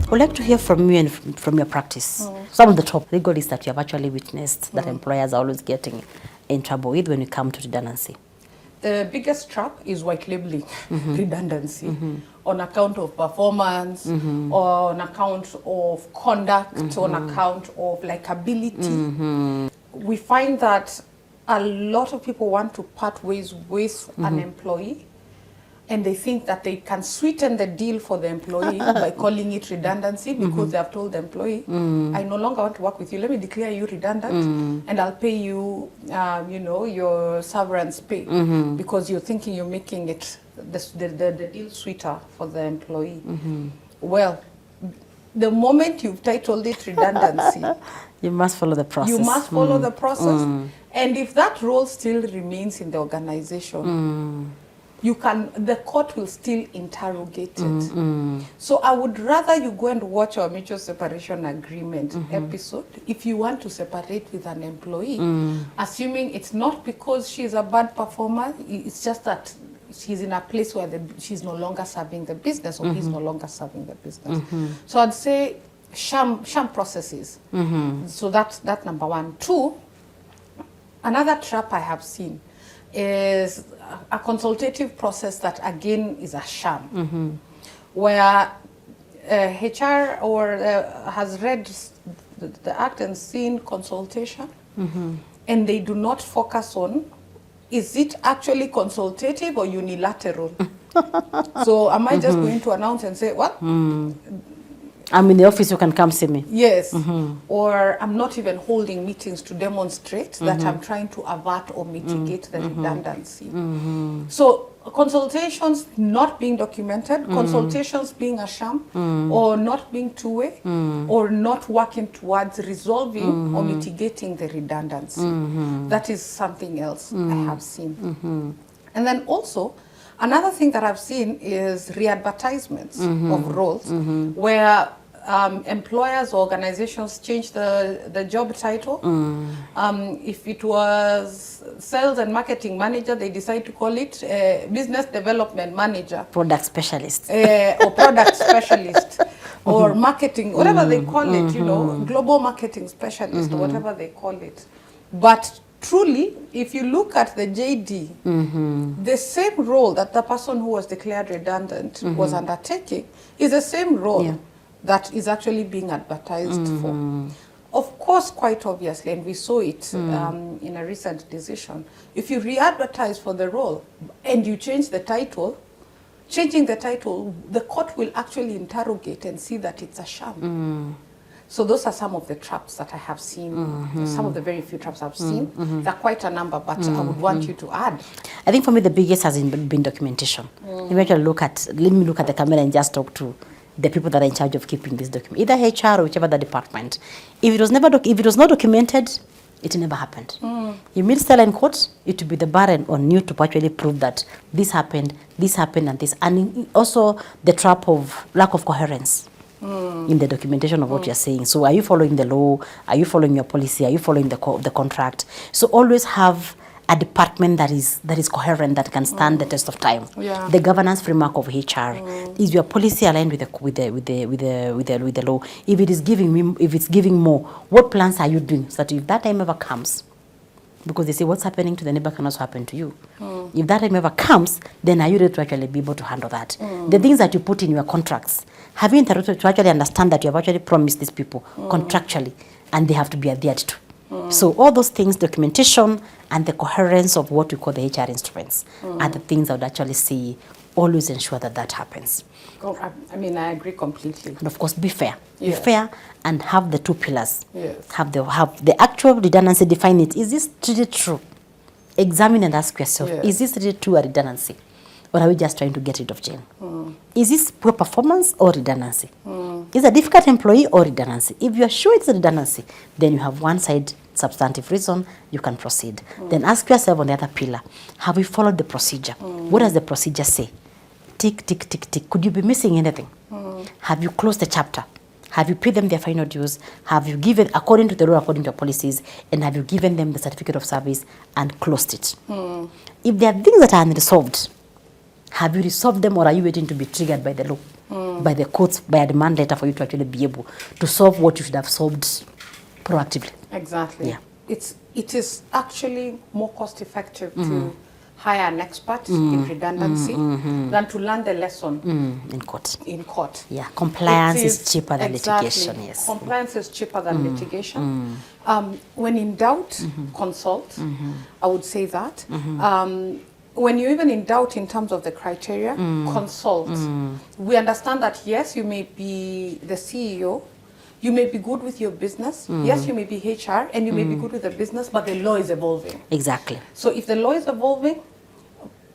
I'd like to hear from you and from your practice. Some of the top legalists that you have actually witnessed that employers are always getting in trouble with when you come to redundancy. The biggest trap is white labeling redundancy on account of performance, or on account of conduct, on account of likability. We find that a lot of people want to part ways with an employee, and they think that they can sweeten the deal for the employee by calling it redundancy, because they have told the employee, I no longer want to work with you. Let me declare you redundant, and I'll pay you, your severance pay, because you're thinking you're making it the deal sweeter for the employee. Well, the moment you've titled it redundancy, you must follow the process. You must follow the process, and if that role still remains in the organization, the court will still interrogate it. So I would rather you go and watch our mutual separation agreement episode if you want to separate with an employee, assuming it's not because she's a bad performer, it's just that she's in a place where she's no longer serving the business, or he's no longer serving the business. So I'd say sham processes. So that's number one. Two, another trap I have seen is a consultative process that again is a sham, where HR has read the act and seen consultation, and they do not focus on, is it actually consultative or unilateral? So am I just going to announce and say, what? I'm in the office, you can come see me. Yes. Or I'm not even holding meetings to demonstrate that I'm trying to avert or mitigate the redundancy. So consultations not being documented, consultations being a sham, or not being two-way, or not working towards resolving or mitigating the redundancy. That is something else I have seen. And then also, another thing that I've seen is re-advertisements of roles, where employers or organizations change the job title. If it was sales and marketing manager, they decide to call it business development manager. Product specialist. Or product specialist. Or marketing, whatever they call it, global marketing specialist, or whatever they call it. But truly, if you look at the JD, the same role that the person who was declared redundant was undertaking is the same role that is actually being advertised for. Of course, quite obviously, and we saw it in a recent decision, if you re-advertise for the role and you change the title, changing the title, the court will actually interrogate and see that it's a sham. So those are some of the traps that I have seen, some of the very few traps I've seen. There are quite a number, but I would want you to add. I think for me the biggest has been documentation. Let me look at the camera and just talk to the people that are in charge of keeping this document, either HR or whichever the department. If it was not documented, it never happened. You meet still in court, it would be the burden on you to actually prove that this happened, and this, and also the trap of lack of coherence in the documentation of what you're saying. So are you following the law? Are you following your policy? Are you following the contract? So always have a department that is coherent, that can stand the test of time. The governance framework of HR, is your policy aligned with the law? If it's giving more, what plans are you doing so that if that time ever comes, because they say what's happening to the neighbor can also happen to you. If that time ever comes, then are you ready to actually be able to handle that? The things that you put in your contracts, have you interacted to actually understand that you have actually promised these people contractually, and they have to be adhered to? So all those things, documentation and the coherence of what we call the HR instruments, are the things I would actually say always ensure that happens. Oh, I mean, I agree completely. And of course, be fair. Be fair and have the two pillars. Have the actual redundancy, define it. Is this really true? Examine and ask yourself, is this really true a redundancy? Or are we just trying to get rid of Jane? Is this poor performance or redundancy? Is a difficult employee or redundancy? If you are sure it's a redundancy, then you have one side substantive reason, you can proceed. Then ask yourself on the other pillar, have we followed the procedure? What does the procedure say? Tick, tick, tick, tick. Could you be missing anything? Have you closed the chapter? Have you paid them their final dues? Have you given, according to the law, according to your policies, and have you given them the certificate of service and closed it? If there are things that are unresolved, have you resolved them, or are you waiting to be triggered by the law? by the courts, by a demand letter for you to actually be able to solve what you should have solved proactively. Exactly. Yeah. It is actually more cost effective to hire an expert in redundancy than to learn the lesson In court. in court. Yeah, compliance It is cheaper than exactly. litigation, yes. Compliance is cheaper than litigation. When in doubt, consult. I would say that. When you're even in doubt in terms of the criteria, consult. We understand that, yes, you may be the CEO, you may be good with your business, yes, you may be HR, and you may be good with the business, but the law is evolving. Exactly. So if the law is evolving,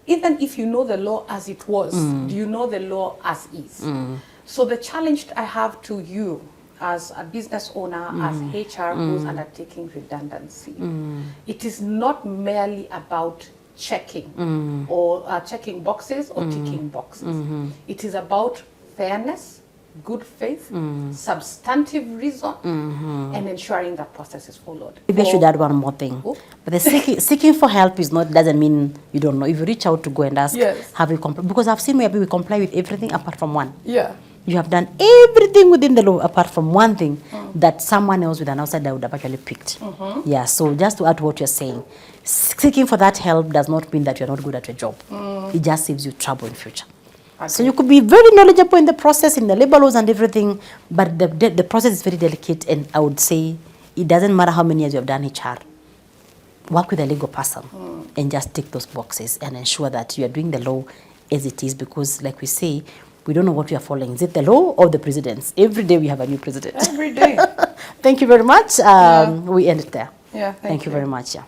even if you know the law as it was, do you know the law as is? So the challenge I have to you as a business owner, as HR who's undertaking redundancy, it is not merely about checking or checking boxes or ticking boxes. It is about fairness, good faith, substantive reason, and ensuring that process is followed. Maybe I should add one more thing. Oh. But the seeking for help doesn't mean you don't know. If you reach out to go and ask, Yes. have you complied? Because I've seen where we comply with everything apart from one. Yeah. You have done everything within the law apart from one thing that someone else with an outsider would have actually picked. Yeah, so just to add to what you're saying, seeking for that help does not mean that you're not good at your job. It just saves you trouble in future. So you could be very knowledgeable in the process, in the labor laws and everything, but the process is very delicate, and I would say it doesn't matter how many years you have done HR. Work with a legal person and just tick those boxes and ensure that you are doing the law as it is, because like we say, we don't know what we are following. Is it the law or the presidents? Every day we have a new president. Every day. Thank you very much. We end it there. Yeah, Thank you very much. Yeah.